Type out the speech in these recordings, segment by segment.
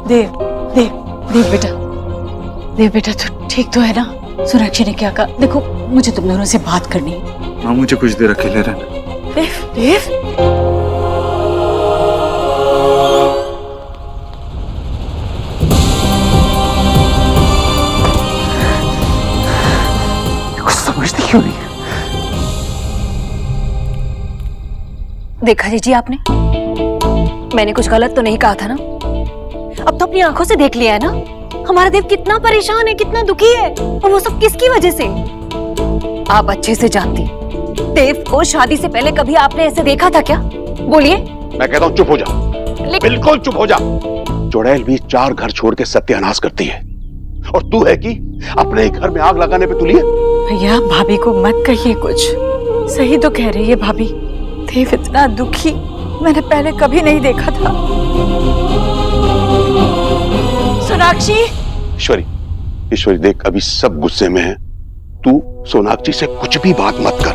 देव देव देव बेटा, देव बेटा तू ठीक तो है ना? सोनाक्षी ने क्या कहा? देखो मुझे तुम दोनों से बात करनी है। माँ मुझे कुछ देर अकेले रहना। देव देव कुछ समझती क्यों नहीं? देखा जीजी आपने, मैंने कुछ गलत तो नहीं कहा था ना? अब तो अपनी आंखों से देख लिया है ना हमारा देव कितना परेशान है, कितना दुखी है, और वो सब किसकी वजह से? आप अच्छे से जानती देव को शादी से पहले कभी आपने ऐसे देखा था क्या? बोलिए। मैं कहता हूँ चुप हो जा, बिल्कुल चुप हो जा। चुड़ैल भी 4 घर छोड़ के सत्यानाश करती है, और तू है कि अपने घर में आग लगाने पे तुली है। भैया भाभी को मत कहिए कुछ, सही तो कह रही है भाभी। देव इतना दुखी मैंने पहले कभी नहीं देखा था। सोनाक्षी। ईश्वरी, ईश्वरी देख अभी सब गुस्से में है, तू सोनाक्षी से कुछ भी बात मत कर,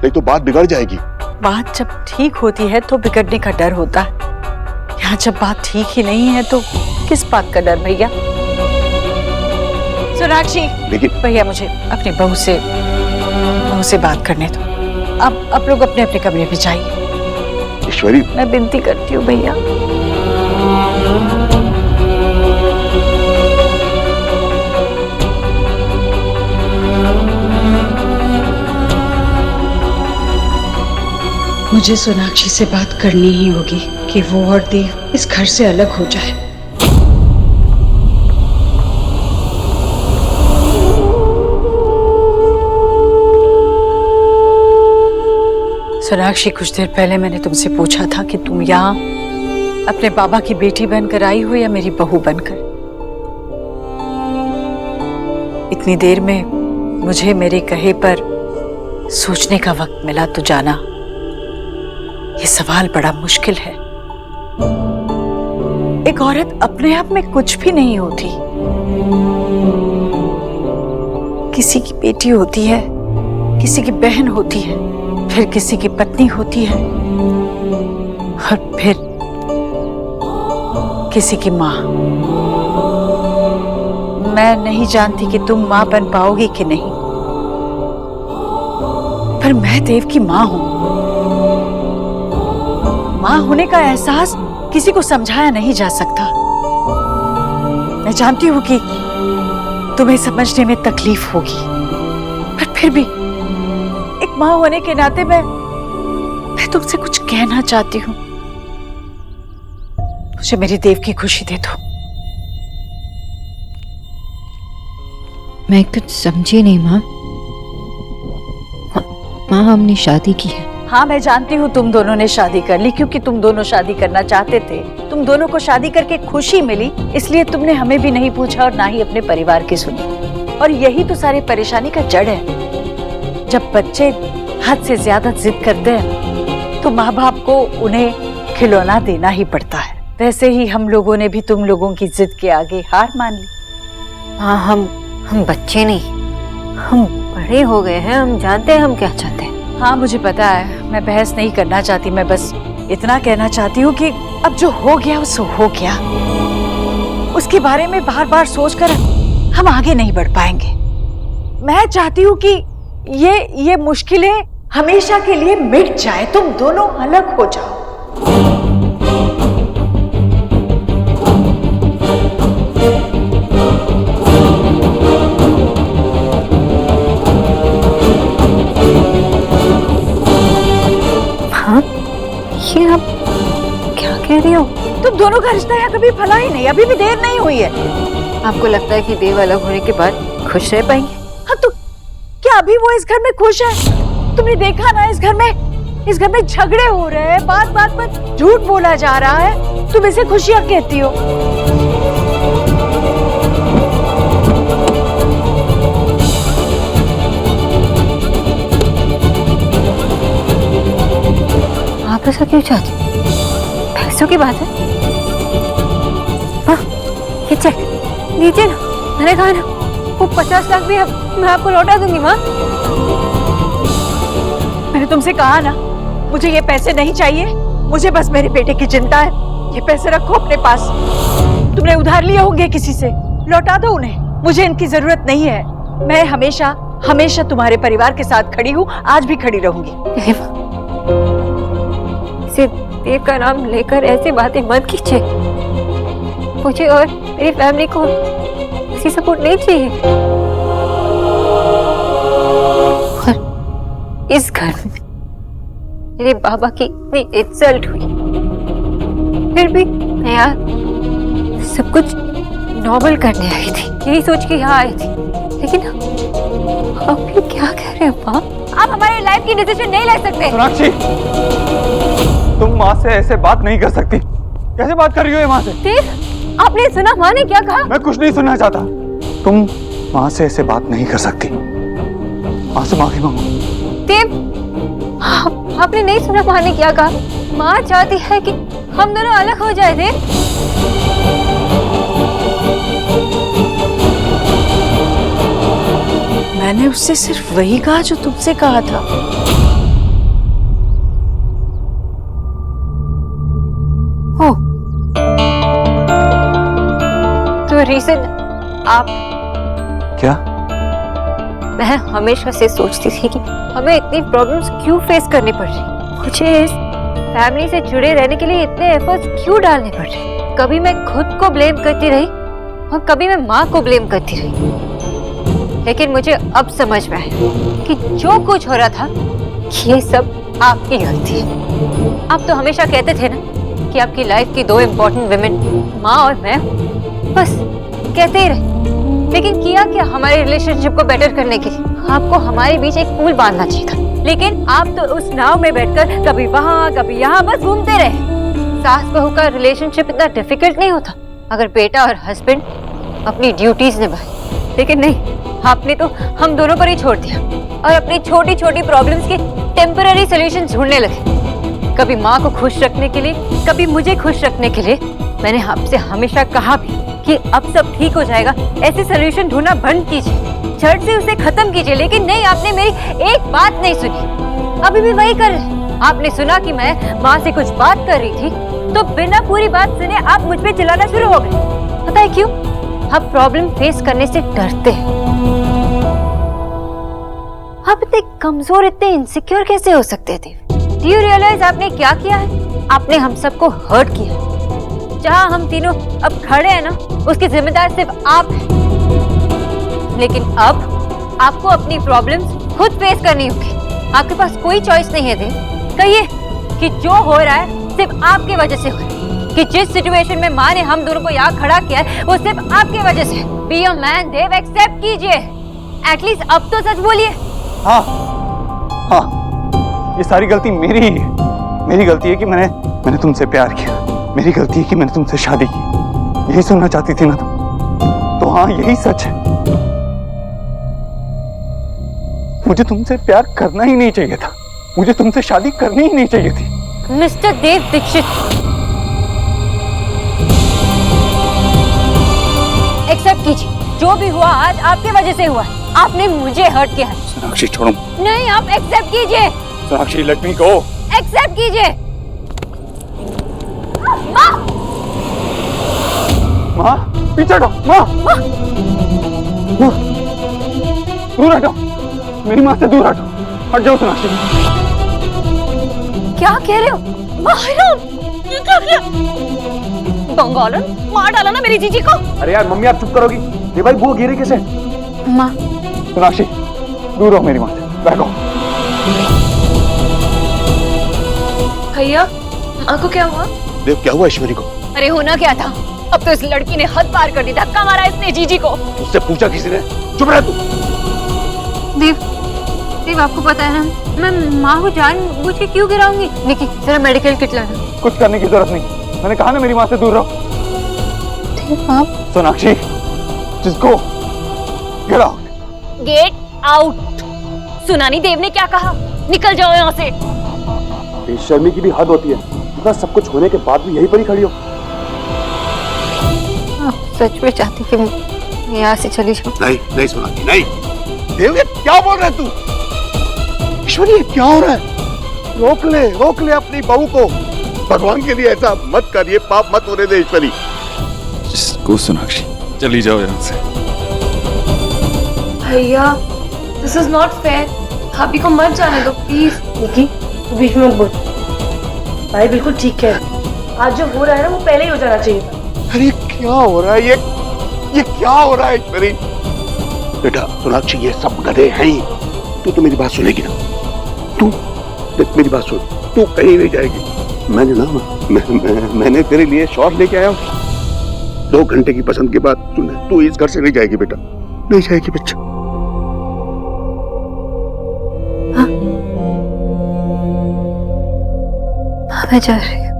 नहीं तो बात बिगड़ जाएगी। बात जब ठीक होती है तो बिगड़ने का डर होता है, यहाँ जब बात ठीक ही नहीं है तो किस बात का डर भैया? सोनाक्षी। लेकिन भैया मुझे अपनी बहू से बात करने दो। अब आप लोग अपने अपने कमरे में जाइए। ईश्वरी मैं विनती करती हूँ भैया। मुझे सोनाक्षी से बात करनी ही होगी कि वो और देव इस घर से अलग हो जाए। सोनाक्षी, कुछ देर पहले मैंने तुमसे पूछा था कि तुम यहाँ अपने बाबा की बेटी बनकर आई हो या मेरी बहू बनकर। इतनी देर में मुझे मेरे कहे पर सोचने का वक्त मिला तो जाना ये सवाल बड़ा मुश्किल है। एक औरत अपने आप में कुछ भी नहीं होती, किसी की बेटी होती है, किसी की बहन होती है, फिर किसी की पत्नी होती है, और फिर किसी की माँ। मैं नहीं जानती कि तुम माँ बन पाओगी कि नहीं, पर मैं देव की माँ हूं। माँ होने का एहसास किसी को समझाया नहीं जा सकता। मैं जानती हूं कि तुम्हें समझने में तकलीफ होगी, पर फिर भी एक माँ होने के नाते मैं तुमसे कुछ कहना चाहती हूँ। मुझे मेरी देव की खुशी दे दो। मैं कुछ समझी नहीं माँ। माँ हमने शादी की है। हाँ मैं जानती हूँ तुम दोनों ने शादी कर ली क्योंकि तुम दोनों शादी करना चाहते थे। तुम दोनों को शादी करके खुशी मिली, इसलिए तुमने हमें भी नहीं पूछा और ना ही अपने परिवार की सुनी। और यही तो सारी परेशानी का जड़ है। जब बच्चे हद से ज्यादा जिद करते हैं तो माँ बाप को उन्हें खिलौना देना ही पड़ता है। वैसे ही हम लोगों ने भी तुम लोगों की जिद के आगे हार मान ली। हाँ हम बच्चे नहीं, हम बड़े हो गए हैं, हम जानते हैं हम क्या चाहते हैं। हाँ मुझे पता है, मैं बहस नहीं करना चाहती, मैं बस इतना कहना चाहती हूँ कि अब जो हो गया सो हो गया। उसके बारे में बार बार सोचकर हम आगे नहीं बढ़ पाएंगे। मैं चाहती हूँ कि ये मुश्किलें हमेशा के लिए मिट जाए, तुम दोनों अलग हो जाओ। हाँ ये आप क्या कह रही हो? तुम दोनों का रिश्ता यहाँ कभी फला ही नहीं, अभी भी देर नहीं हुई है। आपको लगता है कि देव अलग होने के बाद खुश रह पाएंगे? हाँ तो क्या अभी वो इस घर में खुश है? तुमने देखा ना इस घर में झगड़े हो रहे हैं, बात बात पर झूठ बोला जा रहा है, तुम इसे खुशियां कहती हो। आप ऐसा क्यों चाहती? पैसों की बात है? हाँ ये चेक लीजिए ना, मैंने कहा ना वो 50 लाख भी मैं आपको लौटा दूंगी माँ। मैंने तुमसे कहा ना मुझे ये पैसे नहीं चाहिए, मुझे बस मेरे बेटे की चिंता है। ये पैसे रखो अपने पास। तुमने उधार लिए होंगे किसी से, लौटा दो उन्हें। मुझे इनकी जरूरत नहीं है। मैं हमेशा हमेशा तुम्हारे परिवार के साथ खड़ी हूँ, आज भी खड़ी रहूंगी। इसे देव का नाम लेकर ऐसी बातें मत कीजिए। मुझे और मेरी फैमिली को किसी सपोर्ट नहीं चाहिए। और इस घर में मेरे बाबा की इतनी इंसल्ट हुई, फिर भी मैं यार सब कुछ नॉर्मल करने आई थी, यही सोच के यहाँ आई थी। लेकिन आप ये क्या कह रहे हो माँ? आप हमारे लाइफ की डिसीजन नहीं ले सकते। सोनाक्षी, तुम माँ से ऐसे बात नहीं कर सकती। कैसे बात कर रही हो ये माँ से? देव, आपने सुना माँ ने क्या कहा? मैं कुछ नहीं सुनना चाहता। तुम माँ से ऐसे बात नहीं कर सकती। माँ से माफी मांगो। देव, आपने नहीं सुना माँ ने क्या कहा? माँ चाहती है कि हम दोनों अलग हो जाए। देव, मैंने उससे सिर्फ वही कहा जो तुमसे कहा था। हो तो रीजन आप? क्या? मैं हमेशा से सोचती थी कि हमें इतनी प्रॉब्लम्स क्यों फेस करनी पड़ रही, मुझे इस फैमिली से जुड़े रहने के लिए इतने एफर्ट्स क्यों डालने पड़ रहे। कभी मैं खुद को ब्लेम करती रही और कभी मैं माँ को ब्लेम करती रही। लेकिन मुझे अब समझ में आया कि जो कुछ हो रहा था ये सब आपकी गलती है। आप तो हमेशा कहते थे ना कि आपकी लाइफ की दो इम्पोर्टेंट विमेन माँ और मैं, बस कहते ही रहे। लेकिन किया क्या हमारे रिलेशनशिप को बेटर करने के लिए? आपको हमारे बीच एक पुल बांधना चाहिए था। लेकिन आप तो उस नाव में बैठकर कभी वहाँ कभी यहाँ बस घूमते रहे। सास बहू का रिलेशनशिप इतना डिफिकल्ट नहीं होता अगर बेटा और हस्बैंड अपनी ड्यूटीज निभाए। लेकिन नहीं, आपने तो हम दोनों पर ही छोड़ दिया और अपनी छोटी छोटी प्रॉब्लम्स के टेम्पररी सॉल्यूशन ढूंढने लगे। कभी माँ को खुश रखने के लिए, कभी मुझे खुश रखने के लिए। मैंने आपसे हमेशा कहा भी कि अब सब ठीक हो जाएगा, ऐसे सॉल्यूशन ढूंढना बंद कीजिए, झट से उसे खत्म कीजिए। लेकिन नहीं, आपने मेरी एक बात नहीं सुनी। अभी भी वही कर रहे। आपने सुना कि मैं माँ से कुछ बात कर रही थी तो बिना पूरी बात सुने आप मुझ पे चिल्लाना शुरू हो गए। पता है क्यों? आप प्रॉब्लम फेस करने से डरते हैं। आप इतने कमजोर, इतने इनसिक्योर कैसे हो सकते थे? डू यू रियलाइज आपने क्या किया है? आपने हम सबको हर्ट किया। जहां हम तीनों अब खड़े हैं ना, उसकी जिम्मेदार सिर्फ आप हैं। लेकिन अब आपको अपनी प्रॉब्लम्स खुद फेस करनी होगी। आपके पास कोई चॉइस नहीं है। देव, कहिए कि जो हो रहा है सिर्फ आपकी वजह से हो रहा है, कि जिस सिचुएशन में माँ ने हम दोनों को यहाँ खड़ा किया है वो सिर्फ आपकी वजह से। Be a man Dev, accept कीजिए। एटलीस्ट अब तो सच बोलिए। हाँ हाँ, ये सारी गलती मेरी ही है। मेरी गलती है कि मैंने तुमसे प्यार किया। मेरी गलती है कि मैंने तुमसे शादी की। यही सुनना चाहती थी ना तुम? तो हाँ, यही सच है। मुझे तुमसे प्यार करना ही नहीं चाहिए था। मुझे तुमसे शादी करनी ही नहीं चाहिए थी। मिस्टर देव दीक्षित, एक्सेप्ट कीजिए। जो भी हुआ आज आपकी वजह से हुआ। आपने मुझे हर्ट किया है। सोनाक्षी छोड़ो। नहीं, आप एक्सेप्ट कीजिए। सोनाक्षी, लेट मी गो। एक्सेप्ट कीजिए। माँ, माँ पीछे हटो। माँ, दूर हटो। मेरी माँ से दूर हटो। हट जाओ सोनाक्षी। क्या कह रहे हो? ये क्या किया? बंगालन, मार डाला ना मेरी जीजी को। अरे यार मम्मी, आप चुप करोगी? ये भाई बुआ गिरी कैसे? माँ, सोनाक्षी दूर रहो मेरी माँ से। बैठो। भैया, माँ को क्या हुआ? देव, क्या हुआ ऐश्वर्या को? अरे होना क्या था? अब तो इस लड़की ने हद पार कर दी। धक्का मारा इसने जीजी को। उससे पूछा किसी ने? चुप रह तू। देव, आपको पता है ना मैं माँ को जानबूझ के क्यों गिराऊंगी? निकी, जरा मेडिकल किट लाना। कुछ करने की जरूरत नहीं। मैंने कहा ना मेरी माँ से दूर रहो। आप सोनाक्षी, जिसको गेट आउट। Get out. सुना नहीं देव ने क्या कहा? निकल जाओ यहाँ से। बेशर्मी की भी हद होती है। इतना सब कुछ होने के बाद भी यहीं पर ही खड़ी हो। आप सच में चाहती कि मैं यहाँ से चली जाऊँ? नहीं नहीं सोनाक्षी, नहीं। देव, ये क्या बोल रहा है तू? ईश्वरी, ये क्या हो रहा है? रोक ले अपनी बहू को। भगवान के लिए ऐसा मत करिए, पाप मत होने दे ईश्वरी। को सोनाक्षी, चली जाओ यहाँ से। भैया, दिस इज नॉट फेयर। भाभी को मत जाने दो प्लीज। निकी, तू बीच में मत बोल। भाई बिल्कुल ठीक है। आज जो हो रहा है ना, वो पहले ही हो जाना चाहिए था। अरे क्या हो रहा है ये क्या हो रहा है ईश्वरी? बेटा सोनाक्षी, ये सब गधे हैं ही। तू तो मेरी बात सुनेगी ना? तू देख, मेरी बात सुन, तू कहीं नहीं जाएगी। मैंने ना मैंने तेरे लिए शॉर्ट लेके आया हूँ। 2 घंटे की पसंद के बाद तू इस घर से नहीं जाएगी बेटा, नहीं जाएगी बच्चा। मैं जा रही हूँ।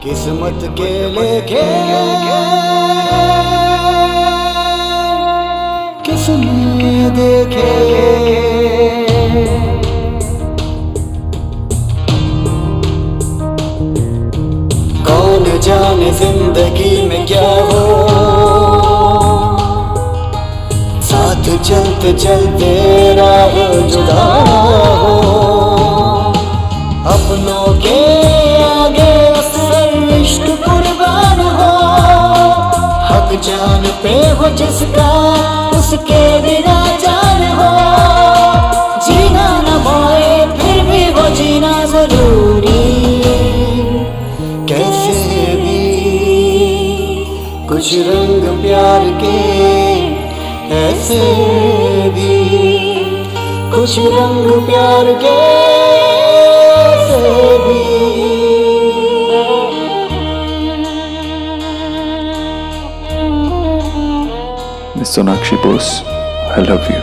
किस्मत के लेके किसने देखे, कौन जाने जिंदगी में क्या हो, साथ चलते चलते राह जुदा हो, अपनों के आगे इश्क कुर्बान हो, हक जान पे हो जिसका उसके बिना जान हो, जीना न पाए फिर भी वो जीना जरूरी, कैसे भी कुछ रंग प्यार के, ऐसे भी कुछ रंग प्यार के, ऐसे भी। Sonakshi Bose, I love you।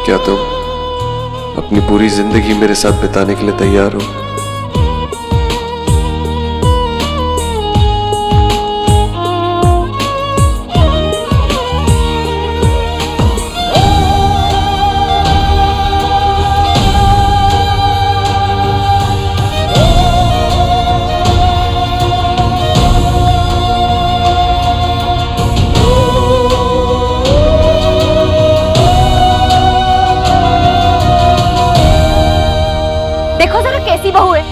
क्या तुम अपनी पूरी जिंदगी मेरे साथ बिताने के लिए तैयार हो? कैसी बहू है,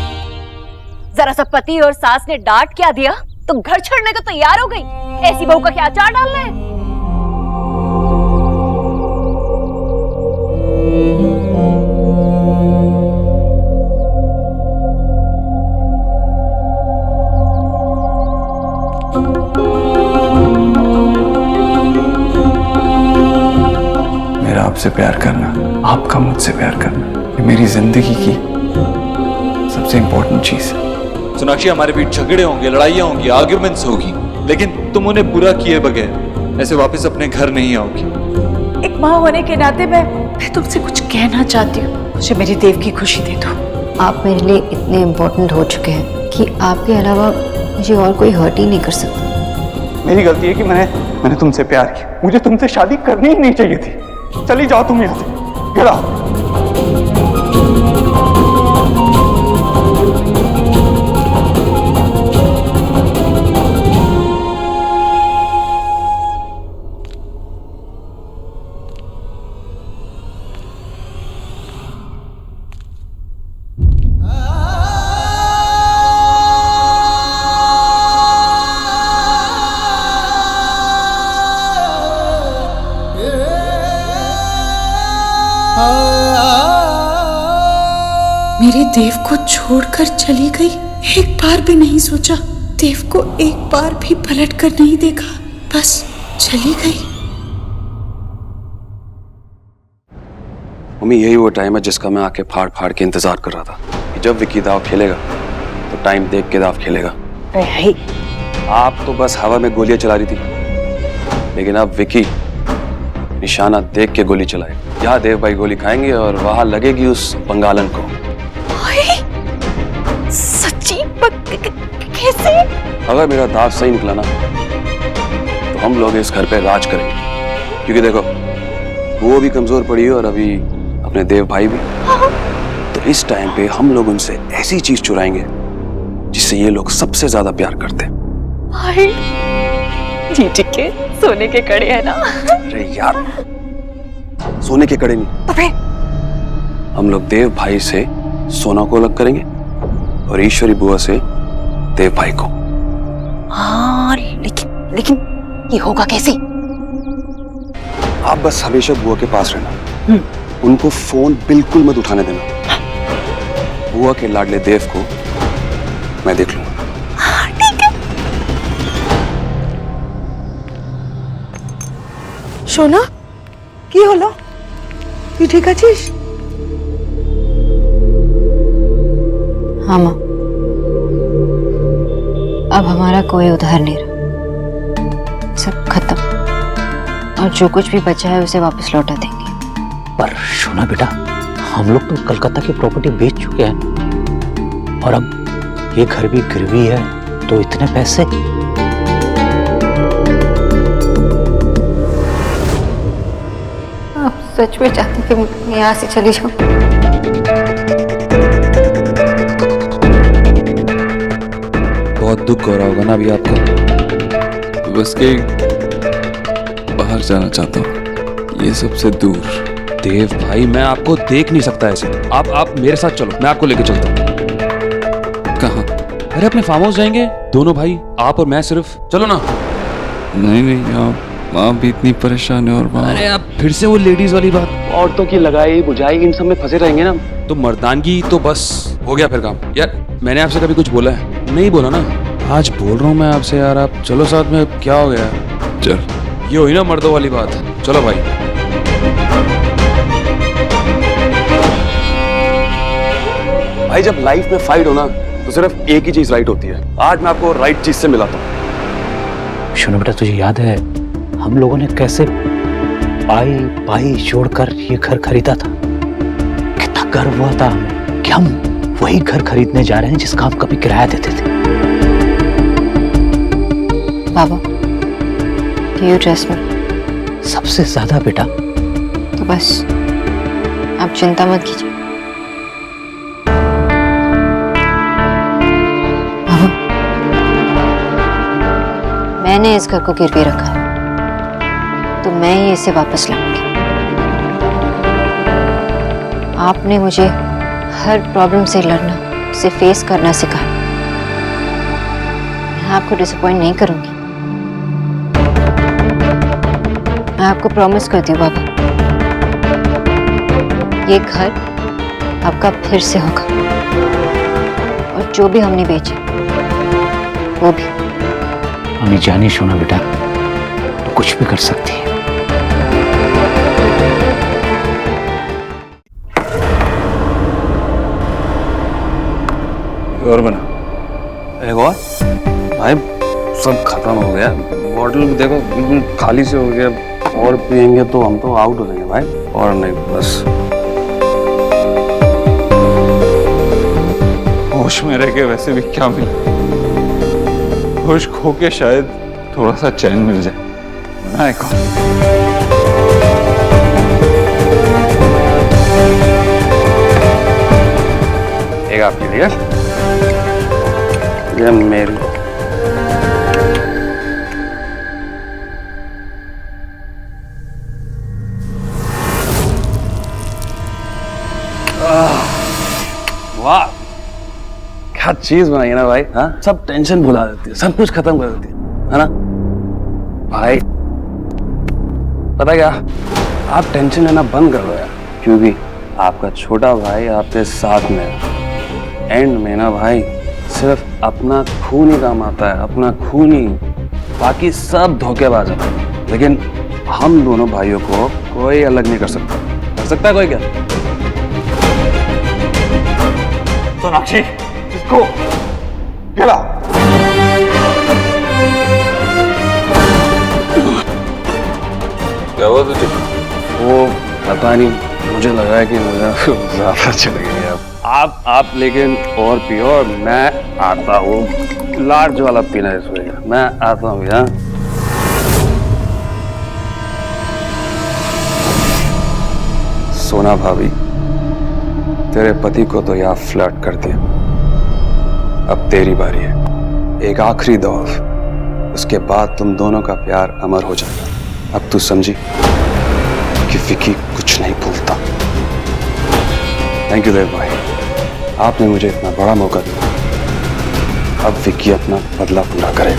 जरा सा पति और सास ने डांट क्या दिया तो घर छोड़ने को तैयार हो गई। ऐसी बहू का क्या अचार डालना है? मेरा आपसे प्यार करना, आपका मुझसे प्यार करना, ये मेरी जिंदगी की सबसे इंपॉर्टेंट चीज है। सोनाक्षी, हमारे बीच झगड़े होंगे, लड़ाइयाँ होंगी, आर्ग्यूमेंट्स होगी, लेकिन तुम उन्हें बुरा किए बगैर ऐसे वापस अपने घर नहीं आओगी। एक माँ होने के नाते मैं तुमसे कुछ कहना चाहती हूँ। मुझे मेरी देव की खुशी दे दो। आप मेरे लिए इतने इम्पोर्टेंट हो चुके हैं कि आपके अलावा मुझे और कोई हर्ट ही नहीं कर सकता। मेरी गलती है कि मैंने तुमसे प्यार किया। मुझे तुमसे शादी करनी ही नहीं चाहिए थी। चली जाओ तुम यहाँ से, गेट आउट। मेरे देव को छोड़कर चली गई। एक बार भी नहीं सोचा, देव को एक बार भी पलट कर नहीं देखा, बस चली गई। मम्मी, यही वो टाइम है जिसका मैं आके फाड़ फाड़ के इंतजार कर रहा था कि जब विकी दाव खेलेगा तो टाइम देख के दाव खेलेगा। आप तो बस हवा में गोलियां चला रही थी, लेकिन अब विकी निशाना देख के गोली चलाए। यहाँ देव भाई गोली खाएंगे और वहां लगेगी उस बंगालन को। सच्ची? कैसे? अगर मेरा दाव सही निकला ना तो हम लोग इस घर पे राज करेंगे, क्योंकि देखो वो भी कमजोर पड़ी है और अभी अपने देव भाई भी। तो इस टाइम पे हम लोग उनसे ऐसी चीज चुराएंगे जिससे ये लोग सबसे ज्यादा प्यार करते हैं। भाई जी ठीक है, सोने के कड़े है ना? अरे यार, सोने के कड़े नहीं तो फिर हम लोग देव भाई से सोना को अलग करेंगे और ईश्वरी बुआ से देव भाई को। हाँ, लेकिन ये होगा कैसे? आप बस हमेशा बुआ के पास रहना, उनको फोन बिल्कुल मत उठाने देना। बुआ के लाडले देव को मैं देख लूंगा। सोना की हलो তুই ঠিক আছিস? हाँ माँ, अब हमारा कोई उधार नहीं रहा, सब खत्म, और जो कुछ भी बचा है उसे वापस लौटा देंगे। पर सोना बेटा, हम लोग तो कलकत्ता की प्रॉपर्टी बेच चुके हैं और अब ये घर भी गिरवी है, तो इतने पैसे। आप सच में चाहते कि मैं यहाँ से चली जाऊँ? बहुत दुख हो रहा होगा ना अभी आपको? बस के बाहर जाना चाहता हूँ, ये सबसे दूर। देव भाई, मैं आपको देख नहीं सकता ऐसे। आप मेरे साथ चलो, मैं आपको लेके चलता हूँ। कहाँ? अरे अपने फार्म हाउस जाएंगे दोनों भाई, आप और मैं सिर्फ। चलो ना। नहीं, आप माँ भी इतनी परेशान है और माँ। अरे आप फिर से वो लेडीज वाली बात, औरतों की लगाई बुझाई इन सब में फंसे रहेंगे ना, तो मर्दानगी तो बस हो गया फिर काम। यार मैंने आपसे कभी कुछ बोला है? नहीं बोला ना, आज बोल रहा हूँ मैं आपसे यार। आप चलो साथ में, क्या हो गया? चल, ये हुई ना मर्दों वाली बात। चलो भाई। भाई जब लाइफ में फाइट हो ना, तो सिर्फ एक ही चीज राइट होती है। आज मैं आपको राइट चीज से मिलाता हूँ। सोना बेटा, तुझे याद है हम लोगों ने कैसे पाई जोड़कर ये घर खरीदा था? कितना गर्व हुआ था हमें कि हम वही घर खरीदने जा रहे हैं जिसका हम कभी किराया देते थे। बाबा, do you trust me? सबसे ज्यादा बेटा। तो बस आप चिंता मत कीजिए। बाबा, मैंने इस घर को गिरवी रखा है, तो मैं ही इसे वापस लाऊंगी। आपने मुझे हर प्रॉब्लम से लड़ना, उसे फेस करना सिखाया। मैं आपको डिसअपॉइंट नहीं करूंगी। मैं आपको प्रॉमिस करती हूँ बाबा, ये घर आपका फिर से होगा, और जो भी हमने बेचे वो भी। हमें जानी सोना बेटा, तो कुछ भी कर सकती है। और बना एक और भाई, सब खत्म हो गया। बॉटल भी देखो बिल्कुल खाली से हो गया, और पियेंगे तो हम तो आउट हो जाएंगे भाई। और नहीं, बस होश में रह के वैसे भी क्या मिला? होश खो के शायद थोड़ा सा चैन मिल जाए ना। एक आपके लिए, ये मेरी। वाह, क्या चीज बनाई है ना भाई। हाँ, सब टेंशन भुला देती है, सब कुछ खत्म कर देती है ना भाई। पता क्या, आप टेंशन लेना बंद कर दो यार, क्योंकि आपका छोटा भाई आपके साथ में है। एंड में ना भाई, सिर्फ अपना खून ही काम आता है, अपना खून ही। बाकी सब धोखेबाज है, लेकिन हम दोनों भाइयों को कोई अलग नहीं कर सकता। कर सकता है कोई क्या? सोनाक्षी, इसको खेला। क्या हुआ तुझे? वो पता नहीं, मुझे लगा है कि मुझे ज्यादा चल गई है। आप लेकिन और पियो, और मैं आता हूँ। लार्ज वाला पीना है इसमें, मैं आता हूँ यार। सोना भाभी, तेरे पति को तो यहाँ फ्लर्ट कर दिया, अब तेरी बारी है। एक आखिरी दौर, उसके बाद तुम दोनों का प्यार अमर हो जाएगा। अब तू समझी कि विकी कुछ नहीं भूलता। थैंक यू देव भाई, आपने मुझे इतना बड़ा मौका दिया। अब विकी अपना बदला पूरा करे।